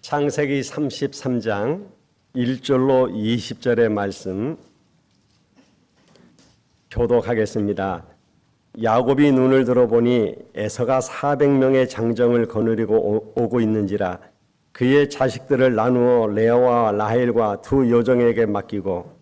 창세기 33장 1절로 20절의 말씀 교독하겠습니다. 야곱이 눈을 들어보니 에서가 400명의 장정을 거느리고 오고 있는지라 그의 자식들을 나누어 레아와 라헬과 두 여종에게 맡기고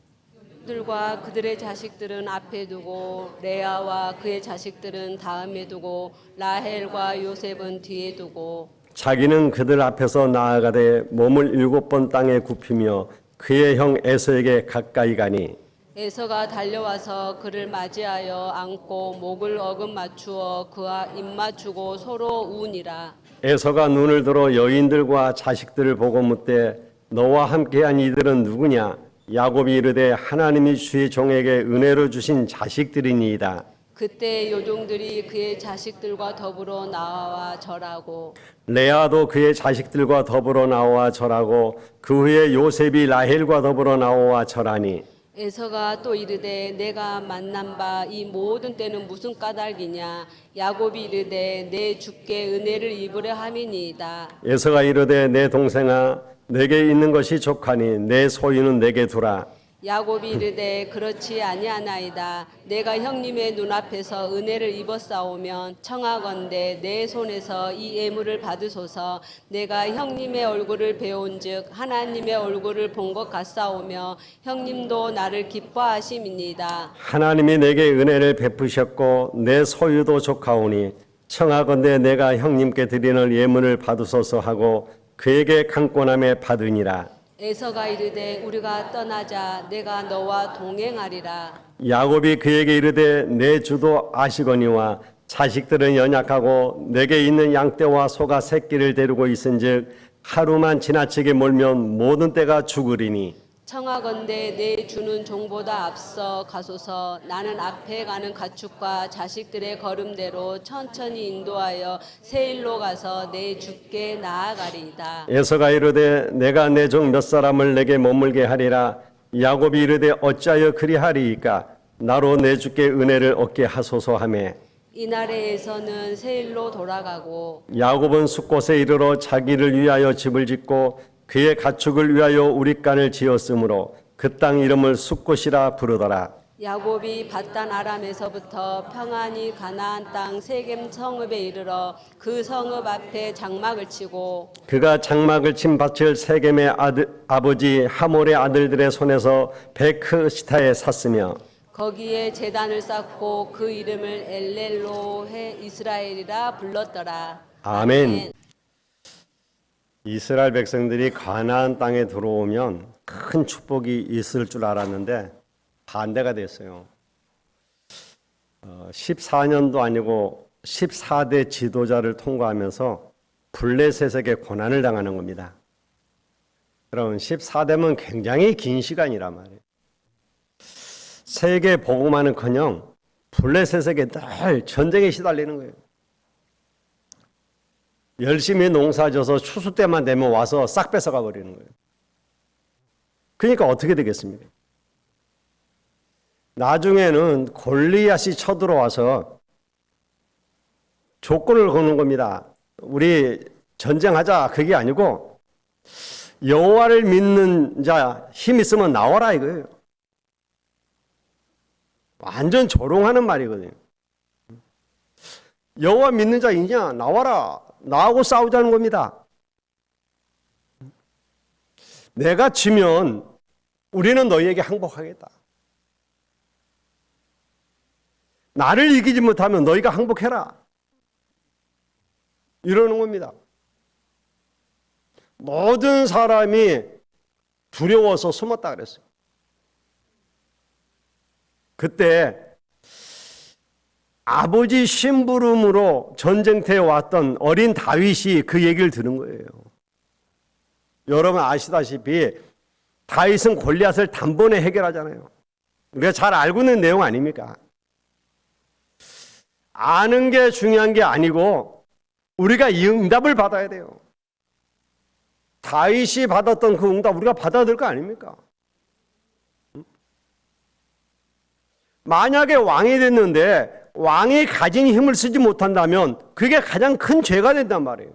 들과 그들의 자식들은 앞에 두고 레아와 그의 자식들은 다음에 두고 라헬과 요셉은 뒤에 두고 자기는 그들 앞에서 나아가되 몸을 7번 땅에 굽히며 그의 형 에서에게 가까이 가니 에서가 달려와서 그를 맞이하여 안고 목을 어금 맞추어 그와 입 맞추고 서로 우니라. 에서가 눈을 들어 여인들과 자식들을 보고 묻되 너와 함께한 이들은 누구냐? 야곱이 이르되 하나님이 주의 종에게 은혜로 주신 자식들이니이다. 그때 요종들이 그의 자식들과 더불어 나와 절하고 레아도 그의 자식들과 더불어 나와 절하고 그 후에 요셉이 라헬과 더불어 나와 절하니 에서가 또 이르되 내가 만난 바 이 모든 때는 무슨 까닭이냐. 야곱이 이르되 내 주께 은혜를 입으려 함이니이다. 에서가 이르되 내 동생아 내게 있는 것이 족하니 내 소유는 내게 두라. 야곱이 이르되 그렇지 아니하나이다. 내가 형님의 눈앞에서 은혜를 입었사오면 청하건대 내 손에서 이 예물을 받으소서. 내가 형님의 얼굴을 배운즉 하나님의 얼굴을 본 것 같사오며 형님도 나를 기뻐하심이니이다. 하나님이 내게 은혜를 베푸셨고 내 소유도 족하오니 청하건대 내가 형님께 드리는 예물을 받으소서 하고 그에게 강권함에 받으니라. 에서가 이르되 우리가 떠나자. 내가 너와 동행하리라. 야곱이 그에게 이르되 내 주도 아시거니와 자식들은 연약하고 내게 있는 양떼와 소가 새끼를 데리고 있은즉 하루만 지나치게 몰면 모든 떼가 죽으리니 청하건대 내 주는 종보다 앞서 가소서. 나는 앞에 가는 가축과 자식들의 걸음대로 천천히 인도하여 세일로 가서 내 주께 나아가리이다. 에서가 이르되 내가 내 종 몇 사람을 내게 머물게 하리라. 야곱이 이르되 어찌하여 그리하리이까. 나로 내 주께 은혜를 얻게 하소서 하매 이날에 에서는 세일로 돌아가고 야곱은 숫곳에 이르러 자기를 위하여 집을 짓고 그의 가축을 위하여 우릿간을 지었으므로 그 땅 이름을 숫곳이라 부르더라. 야곱이 밧단 아람에서부터 평안히 가나안 땅 세겜 성읍에 이르러 그 성읍 앞에 장막을 치고 그가 장막을 친 밭을 세겜의 아버지 하몰의 아들들의 손에서 베크시타에 샀으며 거기에 제단을 쌓고 그 이름을 엘렐로헤 이스라엘이라 불렀더라. 아멘. 이스라엘 백성들이 가나안 땅에 들어오면 큰 축복이 있을 줄 알았는데 반대가 됐어요. 14년도 아니고 14대 지도자를 통과하면서 블레셋에게 고난을 당하는 겁니다. 여러분 14대면 굉장히 긴 시간이란 말이에요. 세계 복음화는커녕 블레셋에게 늘 전쟁에 시달리는 거예요. 열심히 농사져서 추수 때만 되면 와서 싹 뺏어가 버리는 거예요. 그러니까 어떻게 되겠습니까? 나중에는 골리앗이 쳐들어와서 조건을 거는 겁니다. 우리 전쟁하자 그게 아니고 여호와를 믿는 자 힘 있으면 나와라 이거예요. 완전 조롱하는 말이거든요. 여호와 믿는 자 있냐? 나와라. 나하고 싸우자는 겁니다. 내가 지면 우리는 너희에게 항복하겠다. 나를 이기지 못하면 너희가 항복해라. 이러는 겁니다. 모든 사람이 두려워서 숨었다 그랬어요. 그때 아버지 심부름으로 전쟁터에 왔던 어린 다윗이 그 얘기를 들은 거예요. 여러분 아시다시피 다윗은 골리앗을 단번에 해결하잖아요. 우리가 잘 알고 있는 내용 아닙니까? 아는 게 중요한 게 아니고 우리가 이 응답을 받아야 돼요. 다윗이 받았던 그 응답 우리가 받아야 될 거 아닙니까? 만약에 왕이 됐는데 왕이 가진 힘을 쓰지 못한다면 그게 가장 큰 죄가 된단 말이에요.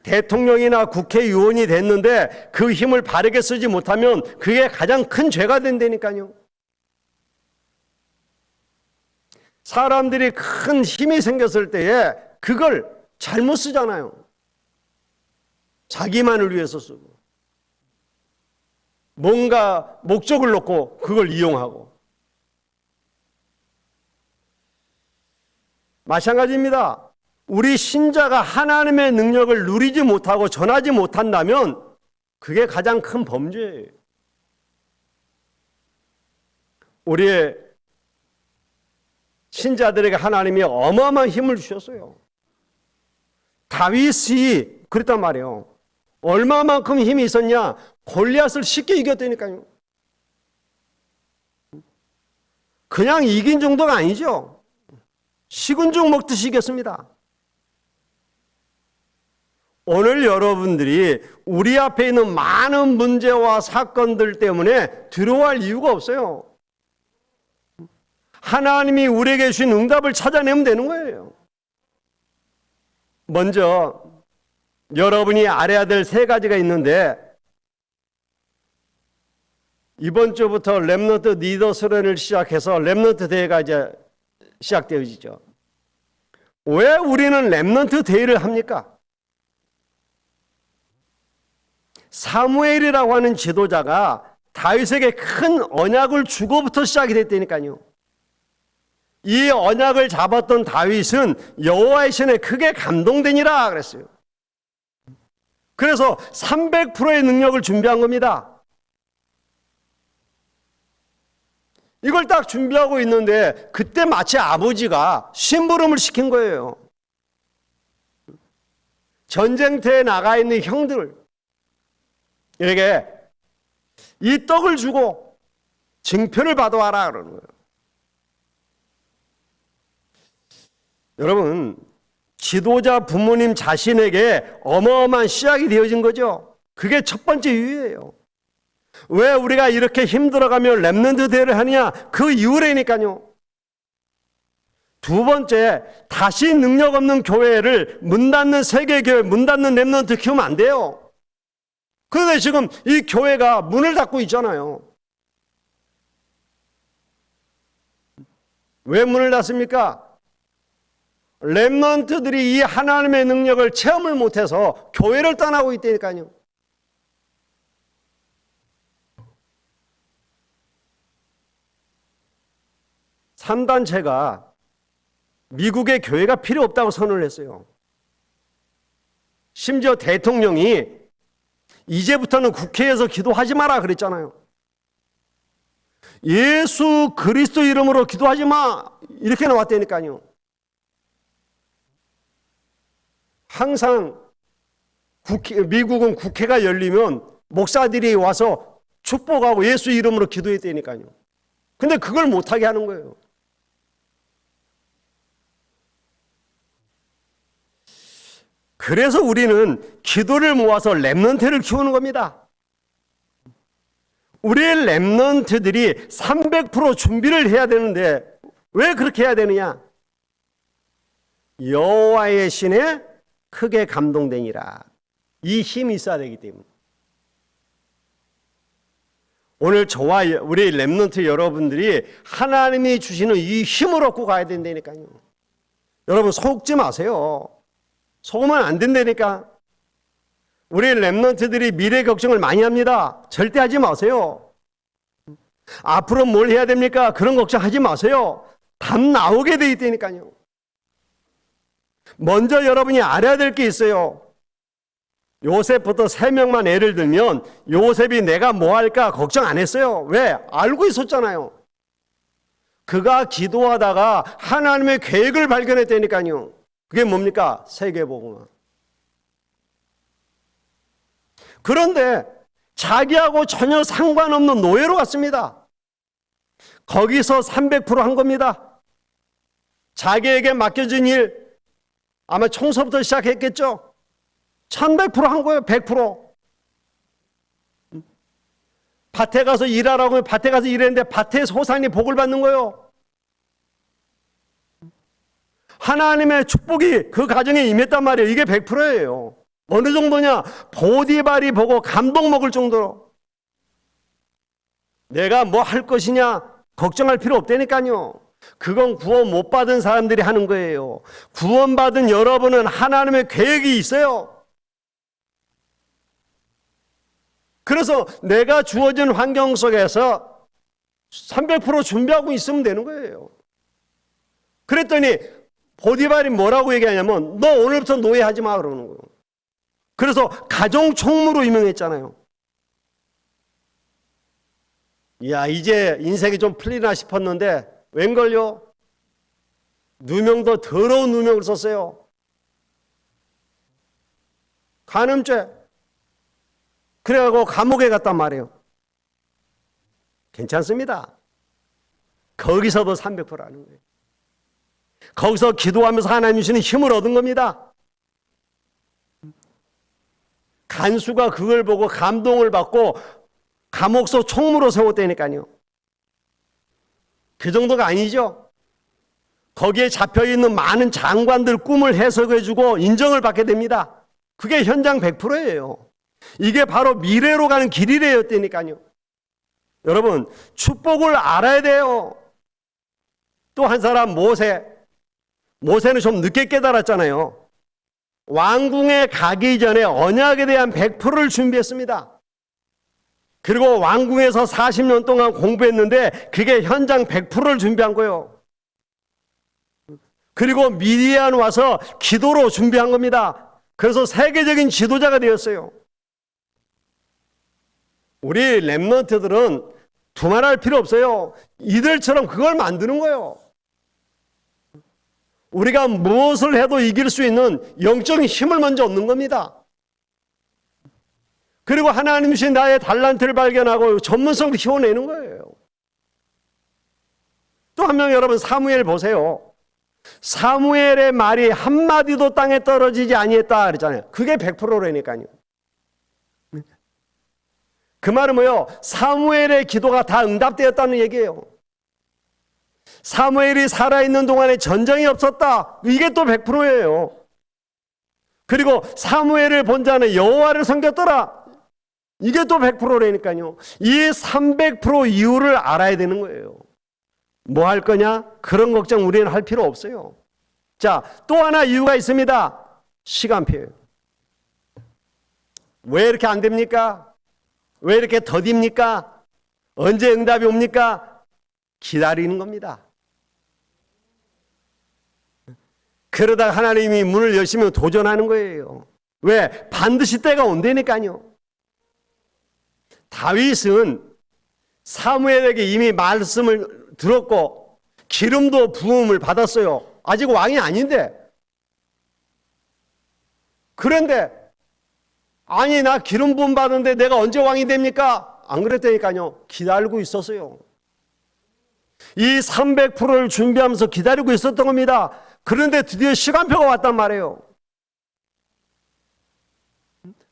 대통령이나 국회의원이 됐는데 그 힘을 바르게 쓰지 못하면 그게 가장 큰 죄가 된다니까요. 사람들이 큰 힘이 생겼을 때에 그걸 잘못 쓰잖아요. 자기만을 위해서 쓰고 뭔가 목적을 놓고 그걸 이용하고. 마찬가지입니다. 우리 신자가 하나님의 능력을 누리지 못하고 전하지 못한다면 그게 가장 큰 범죄예요. 우리의 신자들에게 하나님이 어마어마한 힘을 주셨어요. 다윗이 그랬단 말이에요. 얼마만큼 힘이 있었냐? 골리앗을 쉽게 이겼다니까요. 그냥 이긴 정도가 아니죠. 식은 죽 먹듯이 이겼습니다. 오늘 여러분들이 우리 앞에 있는 많은 문제와 사건들 때문에 두려워할 이유가 없어요. 하나님이 우리에게 주신 응답을 찾아내면 되는 거예요. 먼저 여러분이 알아야 될 3가지가 있는데, 이번 주부터 렘넌트 리더 수련을 시작해서 렘넌트 대회가 이제 시작되어지죠. 왜 우리는 렘넌트 대회를 합니까? 사무엘이라고 하는 지도자가 다윗에게 큰 언약을 주고부터 시작이 됐다니까요. 이 언약을 잡았던 다윗은 여호와의 신에 크게 감동되니라 그랬어요. 그래서 300%의 능력을 준비한 겁니다. 이걸 딱 준비하고 있는데 그때 마치 아버지가 심부름을 시킨 거예요. 전쟁터에 나가 있는 형들 에게 이 떡을 주고 증표를 받아와라 그러는 거예요. 여러분, 지도자 부모님 자신에게 어마어마한 시작이 되어진 거죠. 그게 첫 번째 이유예요. 왜 우리가 이렇게 힘들어가며 렘넌트 대회를 하느냐? 그 이유라니까요. 두 번째, 다시 능력 없는 교회를 문 닫는 세계교회, 문 닫는 렘넌트 키우면 안 돼요. 그런데 지금 이 교회가 문을 닫고 있잖아요. 왜 문을 닫습니까? 렘넌트들이 이 하나님의 능력을 체험을 못해서 교회를 떠나고 있다니까요. 삼단체가 미국의 교회가 필요 없다고 선언을 했어요. 심지어 대통령이 이제부터는 국회에서 기도하지 마라 그랬잖아요. 예수 그리스도 이름으로 기도하지 마 이렇게 나왔다니까요. 항상 미국은 국회가 열리면 목사들이 와서 축복하고 예수 이름으로 기도했다니까요. 근데 그걸 못하게 하는 거예요. 그래서 우리는 기도를 모아서 렘넌트를 키우는 겁니다. 우리의 렘넌트들이 300% 준비를 해야 되는데 왜 그렇게 해야 되느냐? 여호와의 신에 크게 감동되니라. 이 힘이 있어야 되기 때문에. 오늘 저와 우리 렘넌트 여러분들이 하나님이 주시는 이 힘을 얻고 가야 된다니까요. 여러분 속지 마세요. 속으면 안 된다니까. 우리 렘넌트들이 미래 걱정을 많이 합니다. 절대 하지 마세요. 앞으로 뭘 해야 됩니까? 그런 걱정하지 마세요. 답 나오게 돼 있다니까요. 먼저 여러분이 알아야 될 게 있어요. 요셉부터 3명만 예를 들면 요셉이 내가 뭐 할까 걱정 안 했어요. 왜? 알고 있었잖아요. 그가 기도하다가 하나님의 계획을 발견했다니까요. 그게 뭡니까? 세계복음화. 그런데 자기하고 전혀 상관없는 노예로 갔습니다. 거기서 300%한 겁니다. 자기에게 맡겨진 일 아마 청소부터 시작했겠죠. 1100%한 거예요. 100%. 밭에 가서 일하라고 밭에 가서 일했는데 밭에 소산이 복을 받는 거예요. 하나님의 축복이 그 가정에 임했단 말이에요. 이게 100%예요. 어느 정도냐? 보디발이 보고 감동 먹을 정도로. 내가 뭐 할 것이냐 걱정할 필요 없다니까요. 그건 구원 못 받은 사람들이 하는 거예요. 구원받은 여러분은 하나님의 계획이 있어요. 그래서 내가 주어진 환경 속에서 300% 준비하고 있으면 되는 거예요. 그랬더니 보디발이 뭐라고 얘기하냐면 너 오늘부터 노예하지 마 그러는 거예요. 그래서 가정 총무로 유명했잖아요. 야, 이제 인생이 좀 풀리나 싶었는데 웬걸요? 누명도 더러운 누명을 썼어요. 간음죄. 그래가지고 감옥에 갔단 말이에요. 괜찮습니다. 거기서도 300%라는 거예요. 거기서 기도하면서 하나님 주시는 힘을 얻은 겁니다. 간수가 그걸 보고 감동을 받고 감옥소 총무로 세웠다니까요. 그 정도가 아니죠. 거기에 잡혀있는 많은 장관들 꿈을 해석해주고 인정을 받게 됩니다. 그게 현장 100%예요. 이게 바로 미래로 가는 길이래요. 때니까요. 여러분, 축복을 알아야 돼요. 또 한 사람 모세는 좀 늦게 깨달았잖아요. 왕궁에 가기 전에 언약에 대한 100%를 준비했습니다. 그리고 왕궁에서 40년 동안 공부했는데 그게 현장 100%를 준비한 거예요. 그리고 미디안 와서 기도로 준비한 겁니다. 그래서 세계적인 지도자가 되었어요. 우리 렘넌트들은 두말할 필요 없어요. 이들처럼 그걸 만드는 거예요. 우리가 무엇을 해도 이길 수 있는 영적인 힘을 먼저 얻는 겁니다. 그리고 하나님 주신 나의 달란트를 발견하고 전문성을 키워내는 거예요. 또 한 명 여러분 사무엘 보세요. 사무엘의 말이 한마디도 땅에 떨어지지 아니했다 그랬잖아요. 그게 100%라니까요. 그 말은 뭐예요? 사무엘의 기도가 다 응답되었다는 얘기예요. 사무엘이 살아있는 동안에 전쟁이 없었다. 이게 또 100%예요. 그리고 사무엘을 본 자는 여호와를 섬겼더라. 이게 또 100%라니까요. 이 300% 이유를 알아야 되는 거예요. 뭐 할 거냐? 그런 걱정 우리는 할 필요 없어요. 자, 또 하나 이유가 있습니다. 시간표예요. 왜 이렇게 안 됩니까? 왜 이렇게 더딥니까? 언제 응답이 옵니까? 기다리는 겁니다. 그러다가 하나님이 문을 여시면 도전하는 거예요. 왜? 반드시 때가 온다니까요. 다윗은 사무엘에게 이미 말씀을 들었고 기름도 부음을 받았어요. 아직 왕이 아닌데. 그런데 아니 나 기름 부음 받았는데 내가 언제 왕이 됩니까? 안 그랬다니까요. 기다리고 있었어요. 이 300%를 준비하면서 기다리고 있었던 겁니다. 그런데 드디어 시간표가 왔단 말이에요.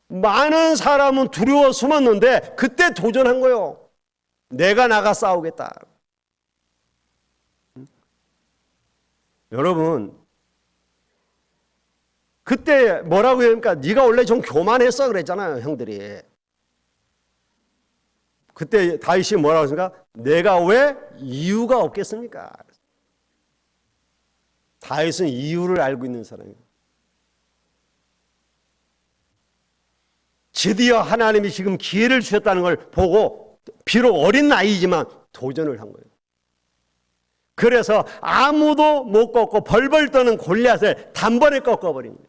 많은 사람은 두려워 숨었는데 그때 도전한 거예요. 내가 나가 싸우겠다. 여러분, 그때 뭐라고 해야 합니까? 네가 원래 좀 교만했어 그랬잖아요, 형들이. 그때 다윗이 뭐라고 했습니까? 내가 왜 이유가 없겠습니까? 다윗은 이유를 알고 있는 사람이에요. 드디어 하나님이 지금 기회를 주셨다는 걸 보고 비록 어린 나이지만 도전을 한 거예요. 그래서 아무도 못 꺾고 벌벌 떠는 골리앗을 단번에 꺾어버린 거예요.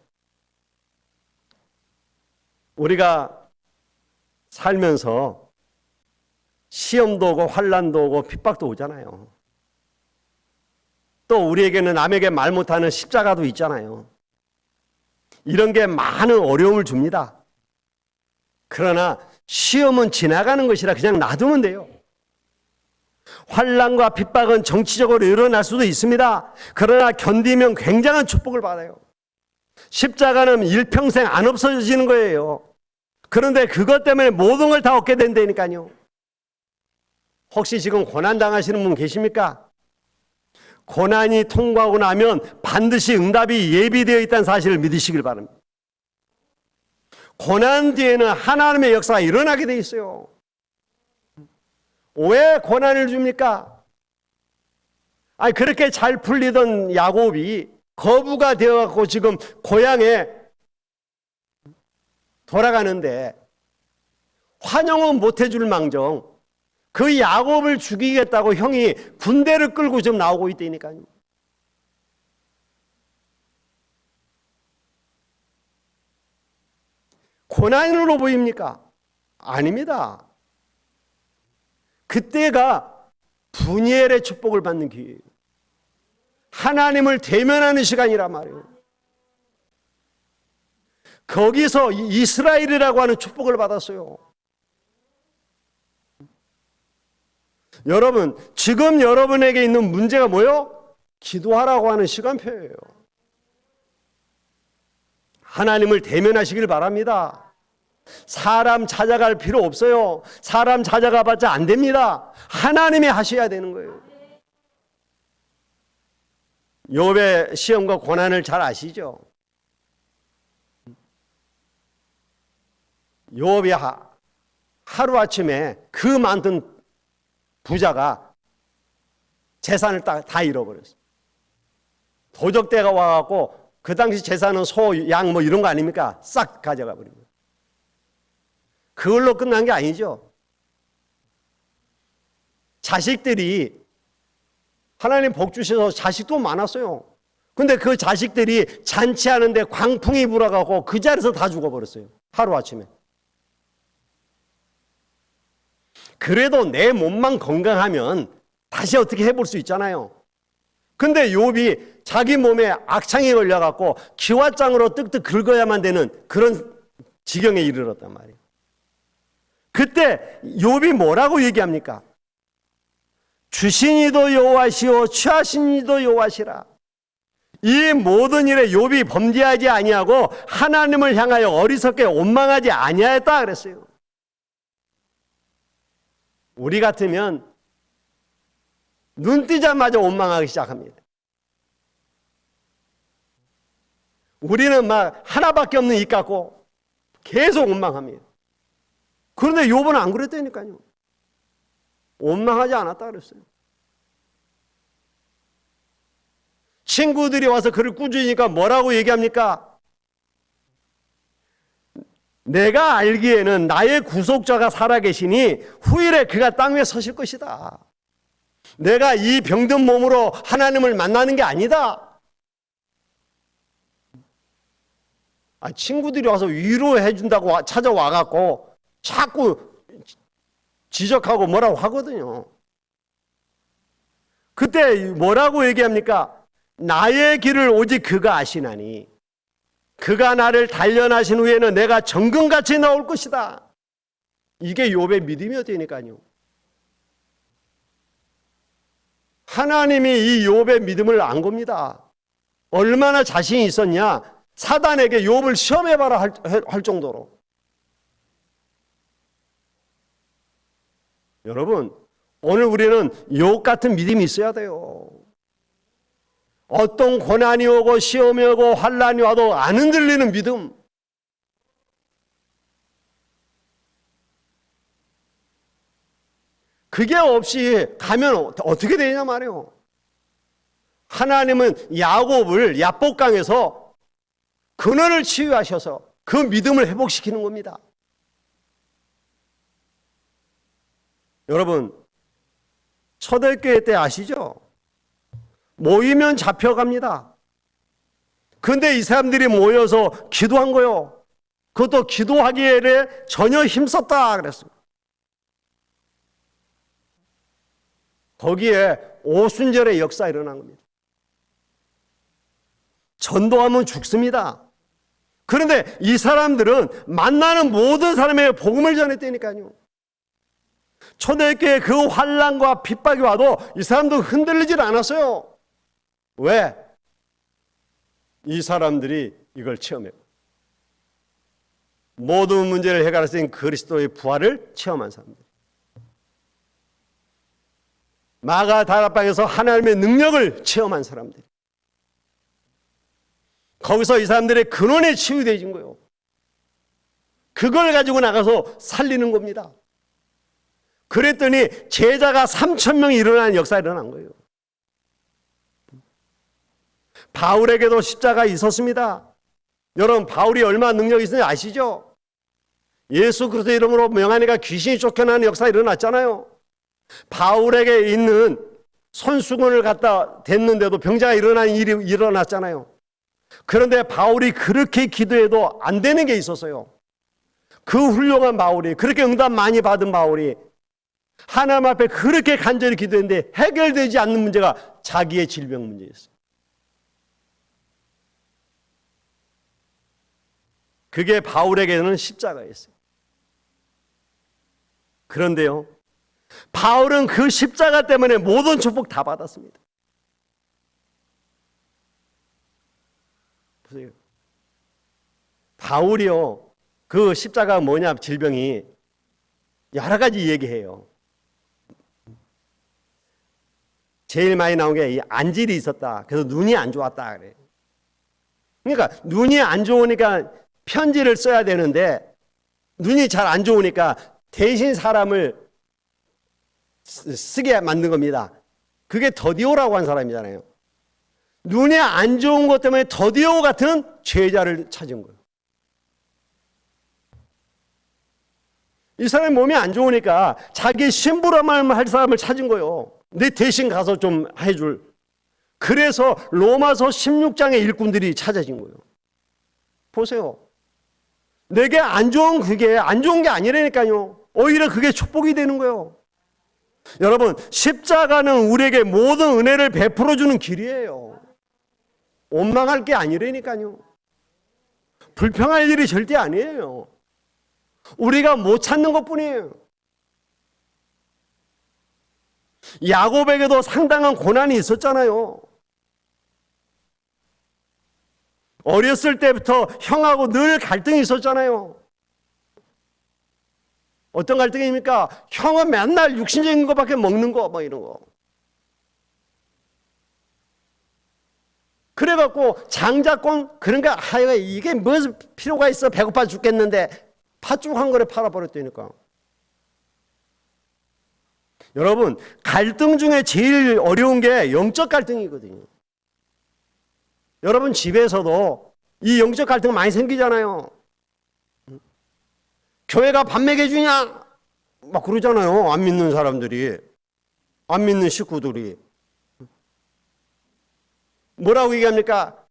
우리가 살면서 시험도 오고 환난도 오고 핍박도 오잖아요. 또 우리에게는 남에게 말 못하는 십자가도 있잖아요. 이런 게 많은 어려움을 줍니다. 그러나 시험은 지나가는 것이라 그냥 놔두면 돼요. 환난과 핍박은 정치적으로 일어날 수도 있습니다. 그러나 견디면 굉장한 축복을 받아요. 십자가는 일평생 안 없어지는 거예요. 그런데 그것 때문에 모든 걸 다 얻게 된다니까요. 혹시 지금 고난 당하시는 분 계십니까? 고난이 통과하고 나면 반드시 응답이 예비되어 있다는 사실을 믿으시길 바랍니다. 고난 뒤에는 하나님의 역사가 일어나게 돼 있어요. 왜 고난을 줍니까? 아니, 그렇게 잘 풀리던 야곱이 거부가 되어갖고 지금 고향에 돌아가는데 환영은 못 해줄 망정 그 야곱을 죽이겠다고 형이 군대를 끌고 지금 나오고 있다니까요. 고난으로 보입니까? 아닙니다. 그때가 분이엘의 축복을 받는 기회예요. 하나님을 대면하는 시간이란 말이에요. 거기서 이스라엘이라고 하는 축복을 받았어요. 여러분, 지금 여러분에게 있는 문제가 뭐예요? 기도하라고 하는 시간표예요. 하나님을 대면하시길 바랍니다. 사람 찾아갈 필요 없어요. 사람 찾아가봤자 안 됩니다. 하나님이 하셔야 되는 거예요. 욥의 시험과 고난을 잘 아시죠? 욥이 하루아침에 그 많던 부자가 재산을 다 잃어버렸어요. 도적대가 와갖고 그 당시 재산은 소, 양 뭐 이런 거 아닙니까? 싹 가져가 버린 거예요. 그걸로 끝난 게 아니죠. 자식들이 하나님 복 주셔서 자식도 많았어요. 근데 그 자식들이 잔치하는데 광풍이 불어가고 그 자리에서 다 죽어버렸어요. 하루아침에. 그래도 내 몸만 건강하면 다시 어떻게 해볼 수 있잖아요. 근데 욥이 자기 몸에 악창이 걸려갖고 기와장으로 뜩뜩 긁어야만 되는 그런 지경에 이르렀단 말이에요. 그때 욥이 뭐라고 얘기합니까? 주신 이도 여호와시오 취하신 이도 여호와시라. 이 모든 일에 욥이 범죄하지 아니하고 하나님을 향하여 어리석게 원망하지 아니하였다 그랬어요. 우리 같으면 눈 뜨자마자 원망하기 시작합니다. 우리는 막 하나밖에 없는 입 갖고 계속 원망합니다. 그런데 욥은 안 그랬다니까요. 원망하지 않았다 그랬어요. 친구들이 와서 그를 꾸짖으니까 뭐라고 얘기합니까? 내가 알기에는 나의 구속자가 살아계시니 후일에 그가 땅 위에 서실 것이다. 내가 이 병든 몸으로 하나님을 만나는 게 아니다. 친구들이 와서 위로해 준다고 찾아와갖고 자꾸 지적하고 뭐라고 하거든요. 그때 뭐라고 얘기합니까? 나의 길을 오직 그가 아시나니 그가 나를 단련하신 후에는 내가 정금같이 나올 것이다. 이게 욥의 믿음이었다니까요. 하나님이 이 욥의 믿음을 안 겁니다. 얼마나 자신이 있었냐? 사단에게 욥을 시험해봐라 할 정도로. 여러분, 오늘 우리는 욥 같은 믿음이 있어야 돼요. 어떤 고난이 오고 시험이 오고 환난이 와도 안 흔들리는 믿음. 그게 없이 가면 어떻게 되냐 말이에요. 하나님은 야곱을 야복강에서 근원을 치유하셔서 그 믿음을 회복시키는 겁니다. 여러분, 초대교회 때 아시죠? 모이면 잡혀갑니다. 근데 이 사람들이 모여서 기도한 거요. 그것도 기도하기에 전혀 힘썼다 그랬습니다. 거기에 오순절의 역사 일어난 겁니다. 전도하면 죽습니다. 그런데 이 사람들은 만나는 모든 사람에게 복음을 전했다니까요. 초대교회 그 환난과 핍박이 와도 이 사람도 흔들리질 않았어요. 왜? 이 사람들이 이걸 체험해요. 모든 문제를 해결할 수 있는 그리스도의 부활을 체험한 사람들. 마가 다락방에서 하나님의 능력을 체험한 사람들. 거기서 이 사람들의 근원에 치유되어진 거예요. 그걸 가지고 나가서 살리는 겁니다. 그랬더니 제자가 3,000명이 일어나는 역사가 일어난 거예요. 바울에게도 십자가 있었습니다. 여러분, 바울이 얼마나 능력이 있는지 아시죠? 예수 그리스도 이름으로 명하니까 귀신이 쫓겨나는 역사가 일어났잖아요. 바울에게 있는 손수건을 갖다 댔는데도 병자가 일어나는 일이 일어났잖아요. 그런데 바울이 그렇게 기도해도 안 되는 게 있었어요. 그 훌륭한 바울이, 그렇게 응답 많이 받은 바울이 하나님 앞에 그렇게 간절히 기도했는데 해결되지 않는 문제가 자기의 질병 문제였어요. 그게 바울에게는 십자가였어요. 그런데요, 바울은 그 십자가 때문에 모든 축복 다 받았습니다. 보세요. 바울이요, 그 십자가 뭐냐, 질병이 여러 가지 얘기해요. 제일 많이 나온 게 이 안질이 있었다. 그래서 눈이 안 좋았다 그래. 그러니까 눈이 안 좋으니까 편지를 써야 되는데 눈이 잘 안 좋으니까 대신 사람을 쓰게 만든 겁니다. 그게 더디오라고 한 사람이잖아요. 눈이 안 좋은 것 때문에 더디오 같은 제자를 찾은 거예요. 이 사람이 몸이 안 좋으니까 자기 심부름을 할 사람을 찾은 거예요. 내 대신 가서 좀 해줄. 그래서 로마서 16장의 일꾼들이 찾아진 거예요. 보세요. 내게 안 좋은 그게 안 좋은 게 아니라니까요. 오히려 그게 축복이 되는 거예요. 여러분, 십자가는 우리에게 모든 은혜를 베풀어주는 길이에요. 원망할 게 아니라니까요. 불평할 일이 절대 아니에요. 우리가 못 찾는 것뿐이에요. 야곱에게도 상당한 고난이 있었잖아요. 어렸을 때부터 형하고 늘 갈등이 있었잖아요. 어떤 갈등입니까? 형은 맨날 육신적인 것밖에 먹는 거, 뭐 이런 거. 그래갖고 장자권, 그러니까 이게 무슨 필요가 있어? 배고파 죽겠는데 팥죽 한 그릇 팔아버렸다니까. 여러분, 갈등 중에 제일 어려운 게 영적 갈등이거든요. 여러분 집에서도 이 영적 갈등 많이 생기잖아요. 교회가 밥 먹여주냐? 막 그러잖아요. 안 믿는 사람들이. 안 믿는 식구들이. 뭐라고 얘기합니까?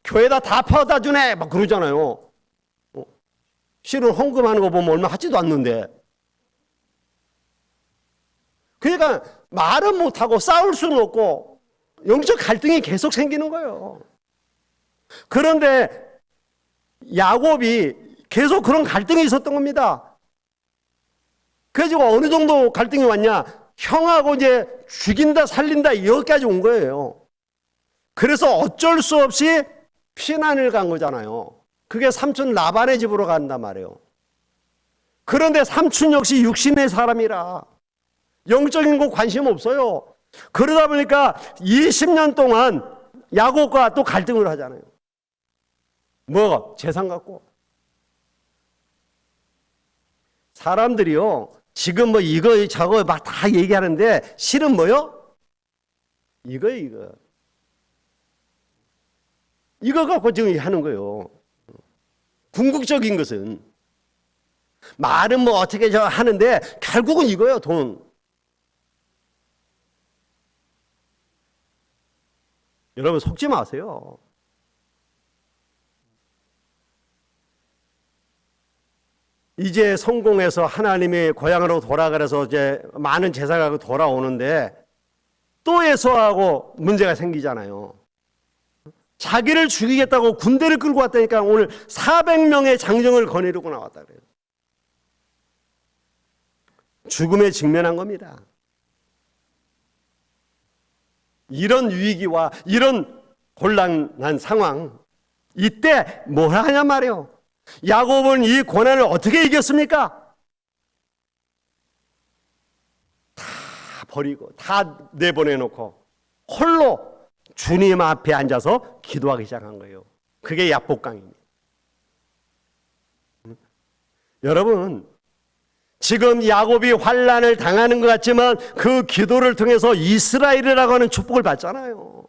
교회다 다 퍼다 주네! 막 그러잖아요. 실은 헌금하는 거 보면 얼마 하지도 않는데. 그러니까 말은 못하고 싸울 수는 없고 영적 갈등이 계속 생기는 거예요. 그런데 야곱이 계속 그런 갈등이 있었던 겁니다. 그래가지고 어느 정도 갈등이 왔냐? 형하고 이제 죽인다 살린다 여기까지 온 거예요. 그래서 어쩔 수 없이 피난을 간 거잖아요. 그게 삼촌 라반의 집으로 간단 말이에요. 그런데 삼촌 역시 육신의 사람이라 영적인 거 관심 없어요. 그러다 보니까 20년 동안 야곱과 또 갈등을 하잖아요. 뭐가? 재산 갖고. 사람들이요, 지금 뭐 이거 저거 막 다 얘기하는데 실은 뭐요? 이거. 이거 갖고 지금 하는 거예요. 궁극적인 것은. 말은 뭐 어떻게 저 하는데 결국은 이거예요, 돈. 여러분 속지 마세요. 이제 성공해서 하나님의 고향으로 돌아가서 이제 많은 제사를 하고 돌아오는데 또 에서하고 문제가 생기잖아요. 자기를 죽이겠다고 군대를 끌고 왔다니까 오늘 400명의 장정을 거느리고 나왔다 그래요. 죽음에 직면한 겁니다. 이런 위기와 이런 곤란한 상황, 이때 뭘 하냐 말이에요. 야곱은 이 고난을 어떻게 이겼습니까? 다 버리고 다 내보내놓고 홀로 주님 앞에 앉아서 기도하기 시작한 거예요. 그게 야복강입니다. 여러분, 지금 야곱이 환난을 당하는 것 같지만 그 기도를 통해서 이스라엘이라고 하는 축복을 받잖아요.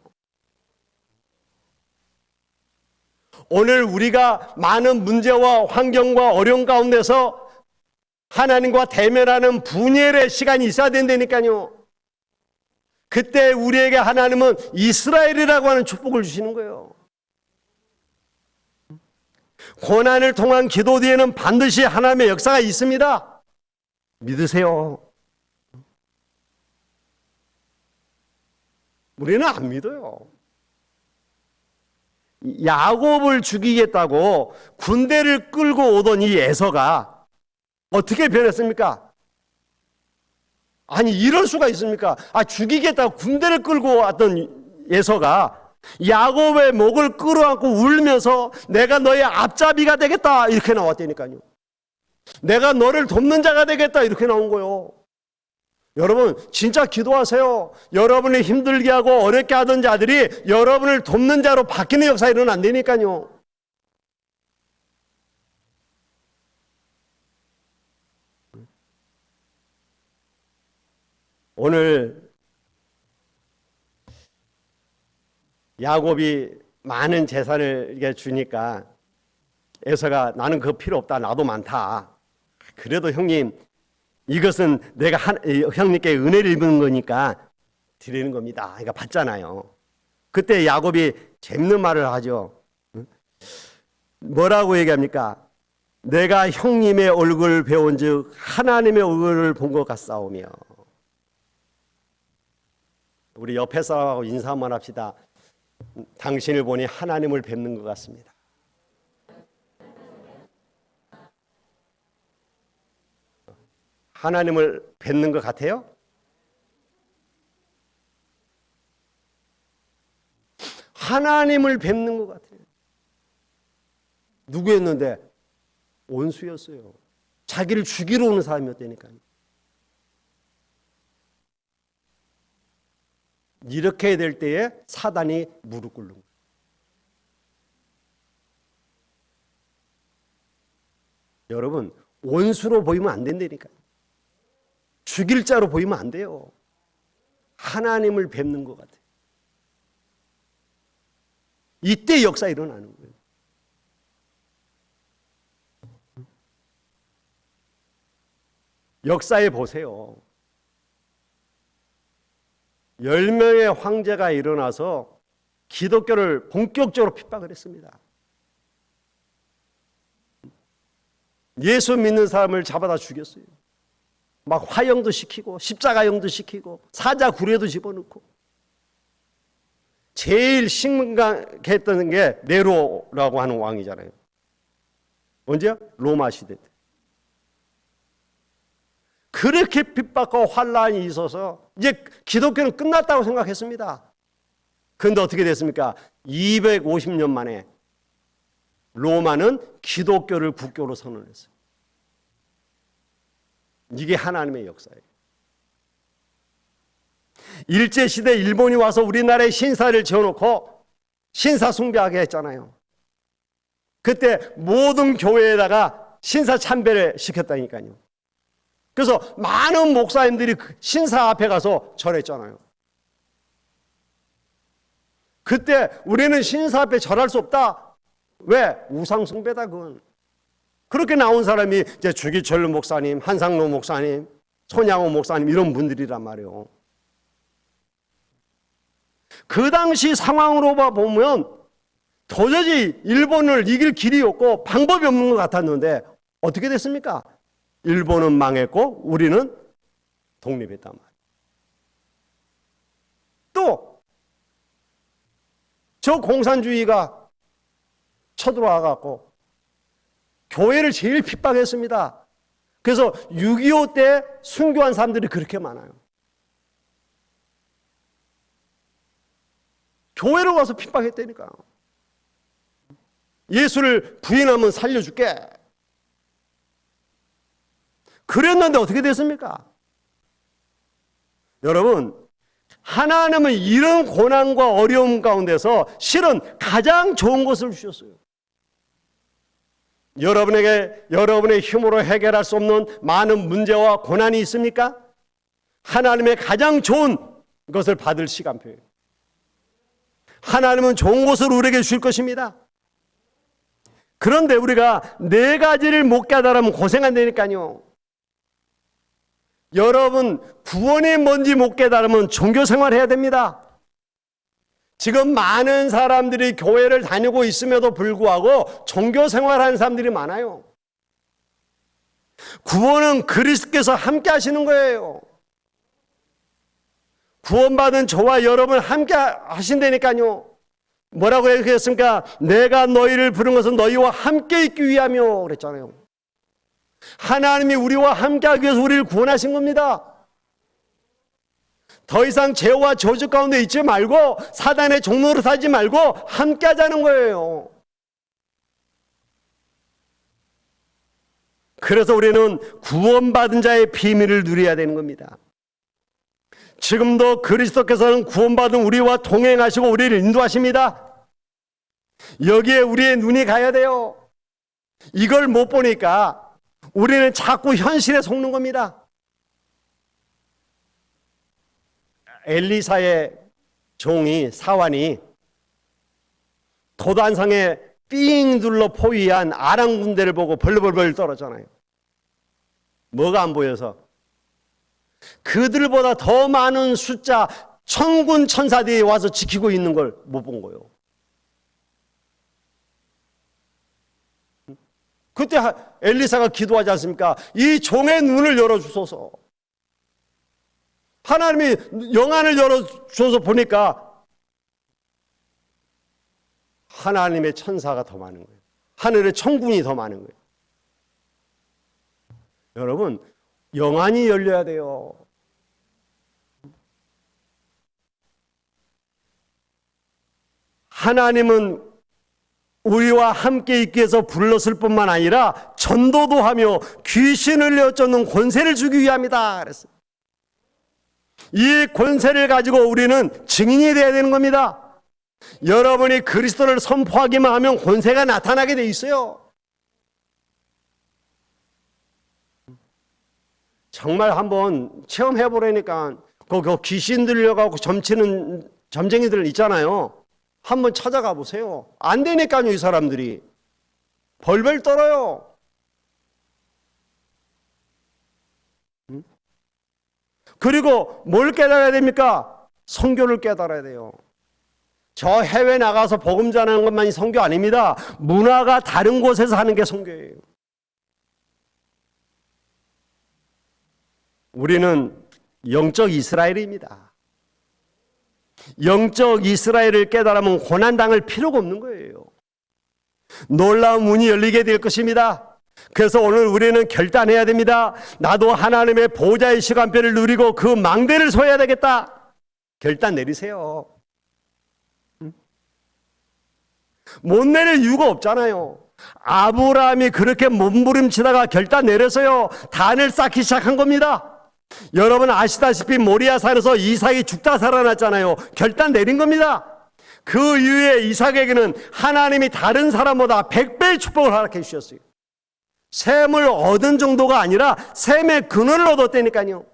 오늘 우리가 많은 문제와 환경과 어려움 가운데서 하나님과 대면하는 분열의 시간이 있어야 된다니까요. 그때 우리에게 하나님은 이스라엘이라고 하는 축복을 주시는 거예요. 고난을 통한 기도 뒤에는 반드시 하나님의 역사가 있습니다. 믿으세요. 우리는 안 믿어요. 야곱을 죽이겠다고 군대를 끌고 오던 이 에서가 어떻게 변했습니까? 아니, 이럴 수가 있습니까? 죽이겠다고 군대를 끌고 왔던 에서가 야곱의 목을 끌어안고 울면서 내가 너의 앞잡이가 되겠다 이렇게 나왔다니까요. 내가 너를 돕는 자가 되겠다 이렇게 나온 거예요. 여러분, 진짜 기도하세요. 여러분이 힘들게 하고 어렵게 하던 자들이 여러분을 돕는 자로 바뀌는 역사 일어난다니까요. 오늘 야곱이 많은 재산을 이렇게 주니까 에서가 나는 그거 필요 없다. 나도 많다. 그래도 형님, 이것은 내가 형님께 은혜를 입은 거니까 드리는 겁니다. 그러니까 받잖아요. 그때 야곱이 재밌는 말을 하죠. 뭐라고 얘기합니까? 내가 형님의 얼굴을 배운 즉 하나님의 얼굴을 본 것 같사오며. 우리 옆에 사람하고 인사 한번 합시다. 당신을 보니 하나님을 뵙는 것 같습니다. 하나님을 뵙는 것 같아요? 하나님을 뵙는 것 같아요. 누구였는데? 원수였어요. 자기를 죽이러 오는 사람이었다니까요. 이렇게 될 때에 사단이 무릎 꿇는 거예요. 여러분, 원수로 보이면 안 된다니까요. 죽일 자로 보이면 안 돼요. 하나님을 뵙는 것 같아요. 이때 역사 일어나는 거예요. 역사에 보세요. 10명의 황제가 일어나서 기독교를 본격적으로 핍박을 했습니다. 예수 믿는 사람을 잡아다 죽였어요. 막 화형도 시키고 십자가형도 시키고 사자구레도 집어넣고. 제일 심각했던 게 네로라고 하는 왕이잖아요. 언제요? 로마 시대 때. 그렇게 핍박과 환란이 있어서 이제 기독교는 끝났다고 생각했습니다. 그런데 어떻게 됐습니까? 250년 만에 로마는 기독교를 국교로 선언했어요. 이게 하나님의 역사예요. 일제시대 일본이 와서 우리나라에 신사를 지어놓고 신사 숭배하게 했잖아요. 그때 모든 교회에다가 신사 참배를 시켰다니까요. 그래서 많은 목사님들이 신사 앞에 가서 절했잖아요. 그때 우리는 신사 앞에 절할 수 없다. 왜? 우상 숭배다 그건. 그렇게 나온 사람이 이제 주기철 목사님, 한상로 목사님, 손양호 목사님 이런 분들이란 말이에요. 그 당시 상황으로 보면 도저히 일본을 이길 길이 없고 방법이 없는 것 같았는데 어떻게 됐습니까? 일본은 망했고 우리는 독립했단 말이에요. 또 저 공산주의가 쳐들어와 갖고 교회를 제일 핍박했습니다. 그래서 6.25 때 순교한 사람들이 그렇게 많아요. 교회로 와서 핍박했다니까. 예수를 부인하면 살려줄게. 그랬는데 어떻게 됐습니까? 여러분, 하나님은 이런 고난과 어려움 가운데서 실은 가장 좋은 것을 주셨어요. 여러분에게 여러분의 힘으로 해결할 수 없는 많은 문제와 고난이 있습니까? 하나님의 가장 좋은 것을 받을 시간표예요. 하나님은 좋은 것을 우리에게 줄 것입니다. 그런데 우리가 네 가지를 못 깨달으면 고생한다니까요. 여러분, 구원이 뭔지 못 깨달으면 종교생활 해야 됩니다. 지금 많은 사람들이 교회를 다니고 있음에도 불구하고 종교생활하는 사람들이 많아요. 구원은 그리스도께서 함께 하시는 거예요. 구원받은 저와 여러분 함께 하신다니까요. 뭐라고 얘기했습니까? 내가 너희를 부른 것은 너희와 함께 있기 위하며 그랬잖아요. 하나님이 우리와 함께 하기 위해서 우리를 구원하신 겁니다. 더 이상 죄와 저주 가운데 있지 말고 사단의 종로로 살지 말고 함께 하자는 거예요. 그래서 우리는 구원받은 자의 비밀을 누려야 되는 겁니다. 지금도 그리스도께서는 구원받은 우리와 동행하시고 우리를 인도하십니다. 여기에 우리의 눈이 가야 돼요. 이걸 못 보니까 우리는 자꾸 현실에 속는 겁니다. 엘리사의 종이 사환이 도단성에 삥 둘러 포위한 아람 군대를 보고 벌벌벌 떨었잖아요. 뭐가 안 보여서? 그들보다 더 많은 숫자 천군 천사들이 와서 지키고 있는 걸 못 본 거예요. 그때 엘리사가 기도하지 않습니까? 이 종의 눈을 열어주소서. 하나님이 영안을 열어줘서 보니까 하나님의 천사가 더 많은 거예요. 하늘의 천군이 더 많은 거예요. 여러분, 영안이 열려야 돼요. 하나님은 우리와 함께 있기 위해서 불렀을 뿐만 아니라 전도도 하며 귀신을 내쫓는 권세를 주기 위함이다 그랬어요. 이 권세를 가지고 우리는 증인이 되어야 되는 겁니다. 여러분이 그리스도를 선포하기만 하면 권세가 나타나게 돼 있어요. 정말 한번 체험해 보라니까. 그 귀신 들려가고 점치는 점쟁이들 있잖아요. 한번 찾아가 보세요. 안 되니까요, 이 사람들이. 벌벌 떨어요. 그리고 뭘 깨달아야 됩니까? 선교를 깨달아야 돼요. 저 해외 나가서 복음 전하는 것만이 선교 아닙니다. 문화가 다른 곳에서 하는 게 선교예요. 우리는 영적 이스라엘입니다. 영적 이스라엘을 깨달으면 고난당할 필요가 없는 거예요. 놀라운 문이 열리게 될 것입니다. 그래서 오늘 우리는 결단해야 됩니다. 나도 하나님의 보좌의 시간표를 누리고 그 망대를 서야 되겠다. 결단 내리세요. 못 내릴 이유가 없잖아요. 아브라함이 그렇게 몸부림치다가 결단 내려서요, 단을 쌓기 시작한 겁니다. 여러분 아시다시피 모리아산에서 이삭이 죽다 살아났잖아요. 결단 내린 겁니다. 그 이후에 이삭에게는 하나님이 다른 사람보다 100배의 축복을 허락해 주셨어요. 샘을 얻은 정도가 아니라 샘의 근원을 얻었다니까요.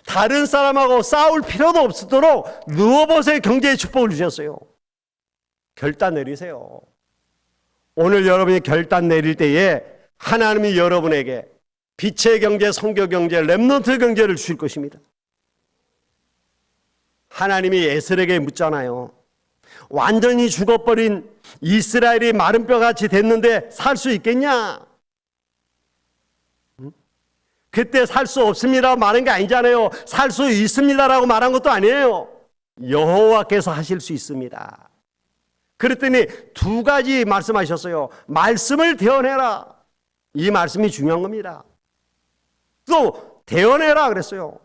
다른 사람하고 싸울 필요도 없도록 누워보세요. 경제의 축복을 주셨어요. 결단 내리세요. 오늘 여러분이 결단 내릴 때에 하나님이 여러분에게 빛의 경제, 선교 경제, 렘넌트 경제를 주실 것입니다. 하나님이 에스겔에게 묻잖아요. 완전히 죽어버린 이스라엘이 마른 뼈같이 됐는데 살 수 있겠냐? 그때 살 수 없습니다 말한 게 아니잖아요. 살 수 있습니다라고 말한 것도 아니에요. 여호와께서 하실 수 있습니다. 그랬더니 두 가지 말씀하셨어요. 말씀을 대언해라. 이 말씀이 중요한 겁니다. 또 대언해라 그랬어요.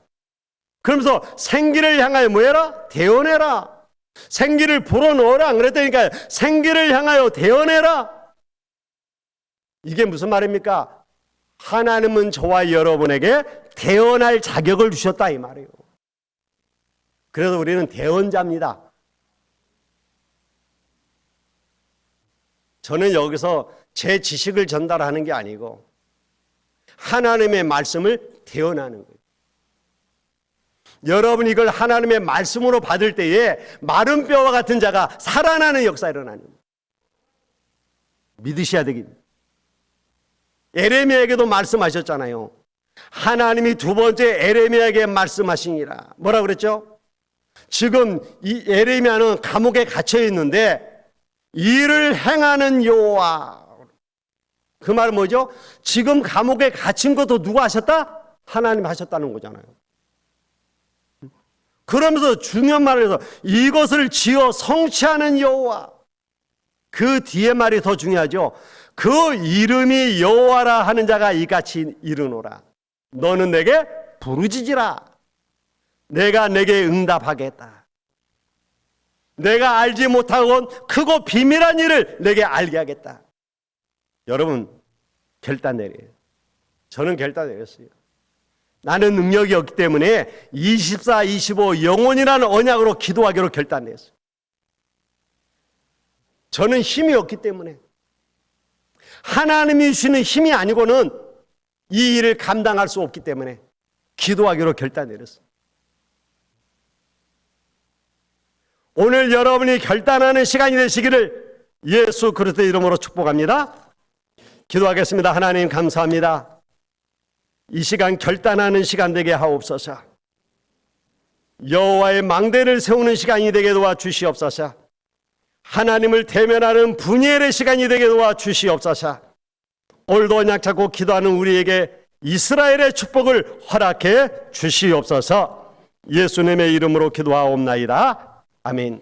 그러면서 생기를 향하여 뭐해라? 대언해라. 생기를 불어넣어라 안 그랬다니까요. 생기를 향하여 대언해라. 이게 무슨 말입니까? 하나님은 저와 여러분에게 대언할 자격을 주셨다 이 말이에요. 그래서 우리는 대언자입니다. 저는 여기서 제 지식을 전달하는 게 아니고 하나님의 말씀을 대언하는 거예요. 여러분 이걸 하나님의 말씀으로 받을 때에 마른 뼈와 같은 자가 살아나는 역사가 일어나는 거예요. 믿으셔야 되겠습니다. 에레미야에게도 말씀하셨잖아요. 하나님이 두 번째 에레미야에게 말씀하시니라. 뭐라 그랬죠? 지금 이 에레미야는 감옥에 갇혀 있는데 일을 행하는 여호와. 그 말은 뭐죠? 지금 감옥에 갇힌 것도 누가 하셨다? 하나님 하셨다는 거잖아요. 그러면서 중요한 말을 해서 이것을 지어 성취하는 여호와. 그 뒤에 말이 더 중요하죠. 그 이름이 여호와라 하는 자가 이같이 이르노라. 너는 내게 부르짖으라. 내가 내게 응답하겠다. 내가 알지 못하건 크고 비밀한 일을 내게 알게 하겠다. 여러분 결단 내려요. 저는 결단 내렸어요. 나는 능력이 없기 때문에 24, 25 영원이라는 언약으로 기도하기로 결단했어요. 저는 힘이 없기 때문에 하나님이 주시는 힘이 아니고는 이 일을 감당할 수 없기 때문에 기도하기로 결단 내렸어요. 오늘 여러분이 결단하는 시간이 되시기를 예수 그리스도의 이름으로 축복합니다. 기도하겠습니다. 하나님 감사합니다. 이 시간 결단하는 시간 되게 하옵소서. 여호와의 망대를 세우는 시간이 되게 도와주시옵소서. 하나님을 대면하는 분이엘의 시간이 되게 도와주시옵소서. 오늘도 언약 잡고 기도하는 우리에게 이스라엘의 축복을 허락해 주시옵소서. 예수님의 이름으로 기도하옵나이다. 아멘.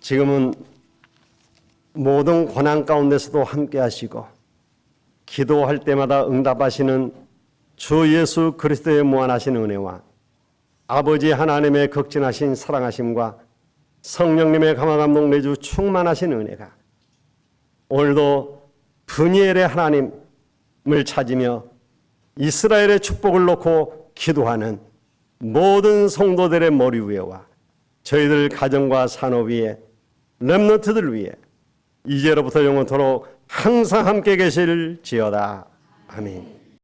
지금은 모든 고난 가운데서도 함께 하시고 기도할 때마다 응답하시는 주 예수 그리스도의 무한하신 은혜와 아버지 하나님의 극진하신 사랑하심과 성령님의 감화감동 내주 충만하신 은혜가 오늘도 브니엘의 하나님을 찾으며 이스라엘의 축복을 놓고 기도하는 모든 성도들의 머리 위에와 저희들 가정과 산업 위에 렘넌트들 위에 이제로부터 영원토록 항상 함께 계실지어다. 아멘.